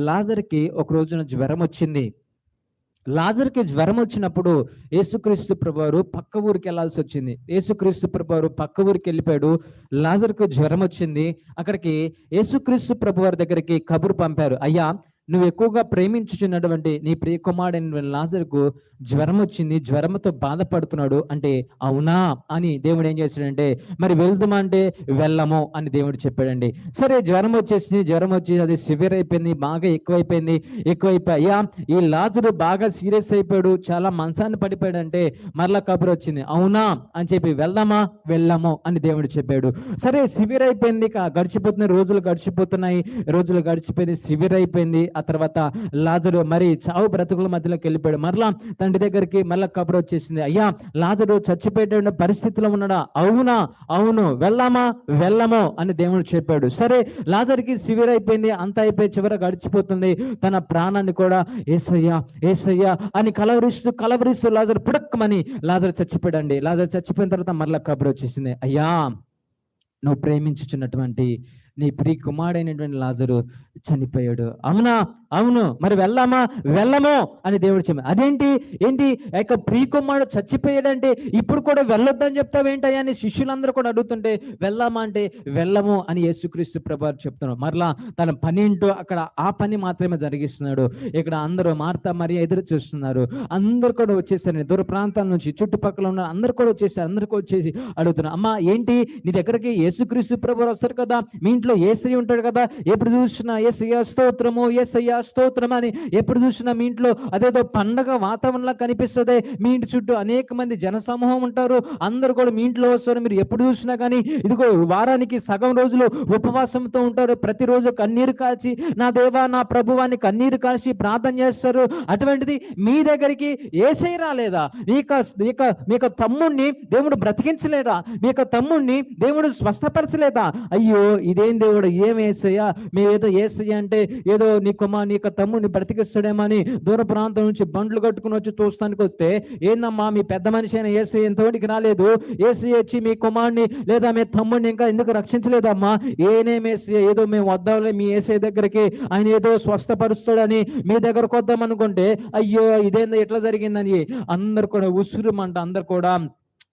లాజర్కి ఒక రోజున జ్వరం వచ్చింది. లాజర్కి జ్వరం వచ్చినప్పుడు యేసుక్రీస్తు ప్రభువారు పక్క ఊరికి వెళ్ళాల్సి వచ్చింది. యేసుక్రీస్తు ప్రభువారు పక్క ఊరికి వెళ్ళిపోయాడు. లాజర్కు జ్వరం వచ్చింది. అక్కడికి యేసుక్రీస్తు ప్రభువారి దగ్గరికి కబురు పంపారు, అయ్యా నువ్వు ఎక్కువగా ప్రేమించుచున్నటువంటి నీ ప్రియ కుమారుడైన లాజరుకు జ్వరం వచ్చింది, జ్వరంతో బాధపడుతున్నాడు అంటే, అవునా అని దేవుడు ఏం చేశాడంటే, మరి వెళ్దామా అంటే వెళ్ళము అని దేవుడు చెప్పాడండి. సరే జ్వరం వచ్చేసింది, జ్వరం వచ్చి అది సివియర్ అయిపోయింది, బాగా ఎక్కువైపోయి అయ్యా ఈ లాజరు బాగా సీరియస్ అయిపోయాడు, చాలా మంచాన్ని పడిపోయాడు అంటే మరలా కబురు వచ్చింది, అవునా అని చెప్పి వెళ్దామా వెళ్ళము అని దేవుడు చెప్పాడు. సరే సివియర్ అయిపోయింది, గడిచిపోతున్నాయి రోజులు గడిచిపోయింది, సివియర్ అయిపోయింది. ఆ తర్వాత లాజరు మరి చావు బ్రతుకుల మధ్యలోకి వెళ్ళిపోయాడు. మరలా తండ్రి దగ్గరికి మరలా కబురు వచ్చేసింది, అయ్యా లాజరు చచ్చిపోయేట పరిస్థితిలో ఉన్నాడా? అవును వెళ్ళమో అని దేవుడు చెప్పాడు. సరే లాజర్కి సివియర్ అయిపోయింది, అంత అయిపోయి చివర గడిచిపోతుంది. తన ప్రాణాన్ని కూడా ఏసయ్యా అని కలవరిస్తూ లాజరు పుడక్కమని లాజరు చచ్చిపోయాడండి. లాజరు చచ్చిపోయిన తర్వాత మరలా కబురు వచ్చేసింది, అయ్యా నువ్వు ప్రేమించుచున్నటువంటి నీ ప్రియ కుమారుడైనటువంటి లాజరు చనిపోయాడు. అవును మరి వెళ్ళమో అని దేవుడు చెప్పాడు. ఏంటి యొక్క ప్రియ కుమారుడు చచ్చిపోయాడంటే ఇప్పుడు కూడా వెళ్ళొద్దని చెప్తావేంటయ్యా అని శిష్యులందరూ కూడా అడుగుతుంటే, వెళ్ళమా అంటే వెళ్ళము అని యేసుక్రీస్తు ప్రభువారు చెప్తున్నాడు. మరలా తన పని ఏంటో అక్కడ ఆ పని మాత్రమే జరిగిస్తున్నాడు. ఇక్కడ అందరూ మార్తా మరియ ఎదురు చూస్తున్నారు. అందరు కూడా వచ్చేసారు, దూర ప్రాంతాల నుంచి చుట్టుపక్కల ఉన్న అందరు కూడా వచ్చేసారు. అందరికీ వచ్చేసి అడుగుతున్నారు, అమ్మా ఏంటి నీ దగ్గరికి యేసుక్రీస్తు ప్రభువారు వస్తారు కదా, మీ ఇంట్లో యేసయ్య ఉంటాడు కదా, ఎప్పుడు చూసినా యేసయ్య స్తోత్రం అని ఎప్పుడు చూసినా మీ ఇంట్లో అదేదో పండగ వాతావరణంలా కనిపిస్తుంది. మీ ఇంటి చుట్టూ అనేక మంది జనసమూహం ఉంటారు, అందరు కూడా మీ ఇంట్లో వస్తారు. మీరు ఎప్పుడు చూసినా కానీ ఇదిగో వారానికి సగం రోజులు ఉపవాసంతో ఉంటారు, ప్రతిరోజు కన్నీరు కాచి నా దేవా నా ప్రభువాన్ని కన్నీరు కాచి ప్రార్థన చేస్తారు. అటువంటిది మీ దగ్గరికి యేసయ్య రాలేదా? మీ తమ్ముడిని దేవుడు బ్రతికించలేదా? మీ తమ్ముడిని దేవుడు స్వస్థపరచలేదా? అయ్యో ఇదేం దేవుడు, ఏం యేసయ్య, మేమేదో యేసయ్య అంటే ఏదో నీ తమ్ముడిని బ్రతికిస్తాడేమో అని దూర ప్రాంతం నుంచి బండ్లు కట్టుకుని వచ్చి చూస్తానికి వస్తే, ఏందమ్మా మీ పెద్ద మనిషి అయిన యేసయ్య ఎంతోటికి రాలేదు, యేసయ్య వచ్చి మీ కుమారుని లేదా మీ తమ్ముడిని ఇంకా ఎందుకు రక్షించలేదమ్మా? యేసయ్య ఏదో మేము వద్దాంలే మీ యేసయ్య దగ్గరికి, ఆయన ఏదో స్వస్థపరుస్తాడని మీ దగ్గరకు వద్దాం అనుకుంటే, అయ్యో ఇదేందో ఎట్లా జరిగిందని అందరు కూడా ఉసురుమంట అందరు కూడా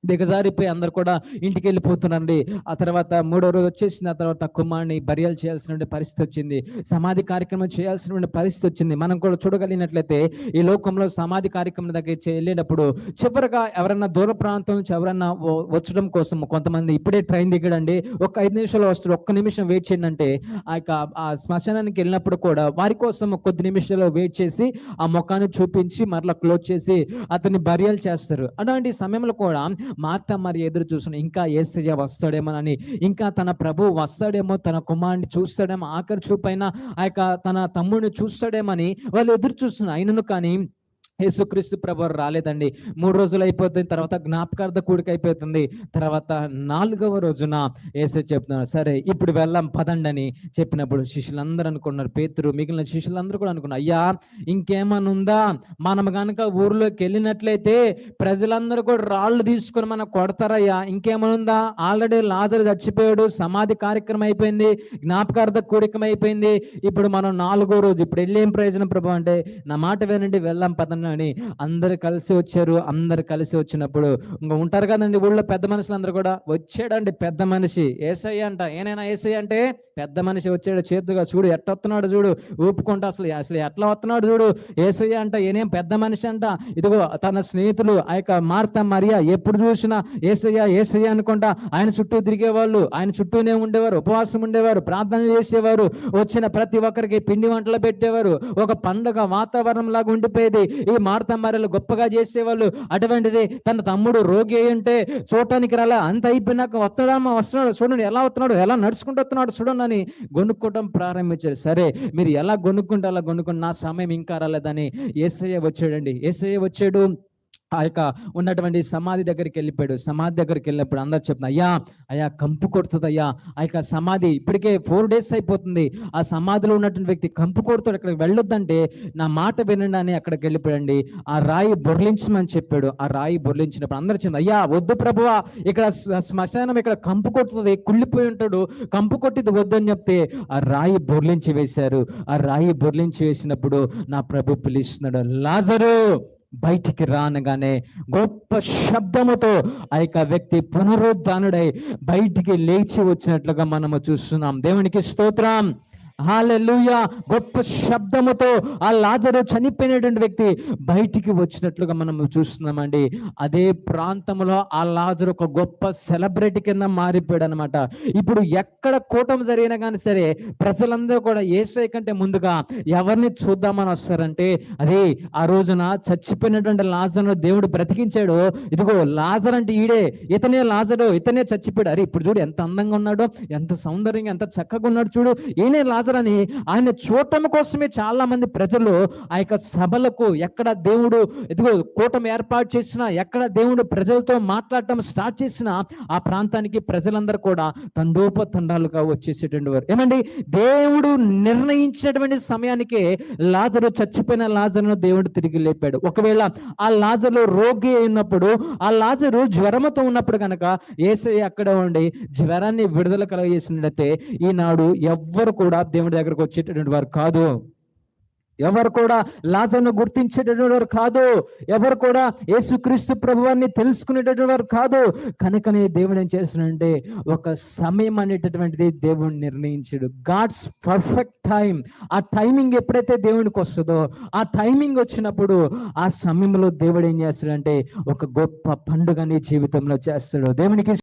దిగజారిపోయి అందరు కూడా ఇంటికి వెళ్ళిపోతున్నారండి. ఆ తర్వాత 3వ రోజు వచ్చేసిన తర్వాత కుమారుని బర్యాలు చేయాల్సిన పరిస్థితి వచ్చింది, సమాధి కార్యక్రమం చేయాల్సిన పరిస్థితి వచ్చింది. మనం కూడా చూడగలిగినట్లయితే ఈ లోకంలో సమాధి కార్యక్రమం దగ్గర వెళ్ళేటప్పుడు చివరిగా ఎవరన్నా దూర ప్రాంతం నుంచి ఎవరన్నా వచ్చడం కోసం కొంతమంది ఇప్పుడే ట్రైన్ దిగడండి, ఒక 5 నిమిషాలు వస్తారు, ఒక్క నిమిషం వెయిట్ చేయండి అంటే ఆ శ్మశానానికి వెళ్ళినప్పుడు కూడా వారి కోసం కొద్ది నిమిషాలు వెయిట్ చేసి ఆ ముఖాన్ని చూపించి మరలా క్లోజ్ చేసి అతన్ని బర్యాలు చేస్తారు. అలాంటి సమయంలో కూడా మార్తా మరియ ఎదురు చూస్తున్న ఇంకా యేసయ్య వస్తాడేమోనని, ఇంకా తన ప్రభు వస్తాడేమో, తన కుమారుని చూస్తాడేమో, ఆఖరి చూపైన ఆ యొక్క తన తమ్ముడిని చూస్తాడేమని వాళ్ళు ఎదురు చూస్తున్నారు. అయినను కానీ యేసుక్రీస్తు ప్రభువారు రాలేదండి. 3 రోజులు అయిపోతుంది, తర్వాత జ్ఞాపకార్థ కూడిక అయిపోతుంది. తర్వాత 4వ రోజున యేసయ్య చెప్తున్నారు, సరే ఇప్పుడు వెళ్ళాం పదండి అని చెప్పినప్పుడు శిష్యులందరూ అనుకున్నారు, పేతురు మిగిలిన శిష్యులందరూ కూడా అనుకున్నారు, అయ్యా ఇంకేమన్నా ఉందా? మనం కనుక ఊర్లోకి వెళ్ళినట్లయితే ప్రజలందరూ కూడా రాళ్ళు తీసుకొని మనం కొడతారయ్యా, ఇంకేమన్నా ఉందా? ఆల్రెడీ లాజరు చచ్చిపోయాడు, సమాధి కార్యక్రమం అయిపోయింది, జ్ఞాపకార్థ కూడికం అయిపోయింది, ఇప్పుడు మనం 4వ రోజు ఇప్పుడు వెళ్ళేం ప్రయోజనం ప్రభు అంటే, నా మాట వినండి వెళ్ళాం పదండి అని అందరు కలిసి వచ్చారు. అందరు కలిసి వచ్చినప్పుడు ఇంకా ఉంటారు కదండి ఊళ్ళో పెద్ద మనుషులు అందరూ కూడా, వచ్చాడండి పెద్ద మనిషి యేసయ్య అంట. ఏనైనా యేసయ్య అంటే పెద్ద మనిషి వచ్చాడు, చేతుగా చూడు ఎట్ట వస్తున్నాడు చూడు, ఊపుకుంటా అసలు ఎట్లా వస్తున్నాడు చూడు యేసయ్య అంట, ఏనేం పెద్ద మనిషి అంట. ఇదిగో తన స్నేహితులు ఆ యొక్క మార్తా మరియా ఎప్పుడు చూసినా యేసయ్య అనుకుంటా ఆయన చుట్టూ తిరిగేవాళ్ళు, ఆయన చుట్టూనే ఉండేవారు, ఉపవాసం ఉండేవారు, ప్రార్థన చేసేవారు, వచ్చిన ప్రతి ఒక్కరికి పిండి వంటలు పెట్టేవారు, ఒక పండుగ వాతావరణం లాగా ఉండిపోయేది. ఈ మార్తా మరియలు గొప్పగా చేసేవాళ్ళు. అటువంటిది తన తమ్ముడు రోగి అయి ఉంటే చూడటానికి రాలే, అంత అయిపోయినాక వస్తున్నాడు చూడండి, ఎలా వస్తున్నాడు, ఎలా నడుచుకుంటూ వస్తున్నాడు చూడండి అని గొనుక్కోవడం ప్రారంభించారు. సరే మీరు ఎలా గొనుక్కుంటే అలా గొనుక్కుంటే నా సమయం ఇంకా రాలేదని యేసయ్య వచ్చాడండి. యేసయ్య వచ్చాడు, ఆ యొక్క ఉన్నటువంటి సమాధి దగ్గరికి వెళ్ళిపోయాడు. సమాధి దగ్గరికి వెళ్ళినప్పుడు అందరు చెప్తున్నారు, అయ్యా అయ్యా కంపు కొడుతుంది అయ్యా, ఆ యొక్క సమాధి ఇప్పటికే 4 days అయిపోతుంది, ఆ సమాధిలో ఉన్నటువంటి వ్యక్తి కంపు కొడుతాడు, అక్కడికి వెళ్ళొద్దంటే నా మాట వినండి అని అక్కడికి వెళ్ళిపోయండి. ఆ రాయి బొర్లించమని చెప్పాడు. ఆ రాయి బొర్లించినప్పుడు అందరు చెప్తున్నారు, అయ్యా వద్దు ప్రభువా, ఇక్కడ శ్మశానం ఇక్కడ కంపు కొడుతుంది, కుళ్ళిపోయి ఉంటాడు, కంపు కొట్టిది వద్దని చెప్తే ఆ రాయి బొర్లించి వేశారు. ఆ రాయి బొర్లించి వేసినప్పుడు నా ప్రభు పిలుస్తున్నాడు, లాజరు బయటికి రానగానే గొప్ప శబ్దముతో ఆ యొక్క వ్యక్తి పునరుద్ధానుడై బయటికి లేచి వచ్చినట్లుగా మనము చూస్తున్నాం. దేవునికి స్తోత్రం, హల్లెలూయా. గొప్ప శబ్దముతో ఆ లాజరు చనిపోయినటువంటి వ్యక్తి బయటికి వచ్చినట్లుగా మనం చూస్తున్నామండి. అదే ప్రాంతంలో ఆ లాజరు ఒక గొప్ప సెలబ్రిటీ కింద మారిపోయాడు అనమాట. ఇప్పుడు ఎక్కడ కూటమి జరిగినా కానీ సరే ప్రజలందరూ కూడా యేసయ్య కంటే ముందుగా ఎవరిని చూద్దామని వస్తారంటే అదే ఆ రోజున చచ్చిపోయినటువంటి లాజరును దేవుడు బ్రతికించాడు. ఇదిగో లాజర్ అంటే ఈడే, ఇతనే లాజరు, ఇతనే చచ్చిపోయాడు. అరే ఇప్పుడు చూడు ఎంత అందంగా ఉన్నాడో, ఎంత సౌందర్యంగా ఎంత చక్కగా ఉన్నాడు చూడు, ఈయనే లాజర్ అని ఆయన చూడటం కోసమే చాలా మంది ప్రజలు ఆ యొక్క సభలకు, ఎక్కడ దేవుడు ఇదిగో కూటమి ఏర్పాటు చేసినా, ఎక్కడ దేవుడు ప్రజలతో మాట్లాడటం స్టార్ట్ చేసినా ఆ ప్రాంతానికి ప్రజలందరూ కూడా తండోపతండాలుగా వచ్చేసేటువంటి వారు. ఏమండి, దేవుడు నిర్ణయించినటువంటి సమయానికే లాజరు, చచ్చిపోయిన లాజరును దేవుడు తిరిగి లేపాడు. ఒకవేళ ఆ లాజరు రోగి అయినప్పుడు, ఆ లాజరు జ్వరముతో ఉన్నప్పుడు కనుక యేసయ్య అక్కడ ఉండి జ్వరాన్ని విడుదల కలగజేసినట్లయితే ఈనాడు ఎవ్వరు కూడా దేవుడి దగ్గరకు వచ్చేటటువంటి వారు కాదు. ఎవరు కూడా లాజరును గుర్తించేటటువంటి వారు కాదు. ఎవరు కూడా యేసుక్రీస్తు ప్రభువాన్ని తెలుసుకునేటటువంటి వారు కాదు. కనుకనే దేవుడు ఏం చేస్తున్నాడంటే ఒక సమయం అనేటటువంటిది దేవుడు నిర్ణయించాడు. God's perfect time. ఆ టైమింగ్ ఎప్పుడైతే దేవునికి వస్తుందో, ఆ టైమింగ్ వచ్చినప్పుడు ఆ సమయంలో దేవుడు ఏం చేస్తాడంటే ఒక గొప్ప పండుగ నీ జీవితంలో చేస్తాడు. దేవునికి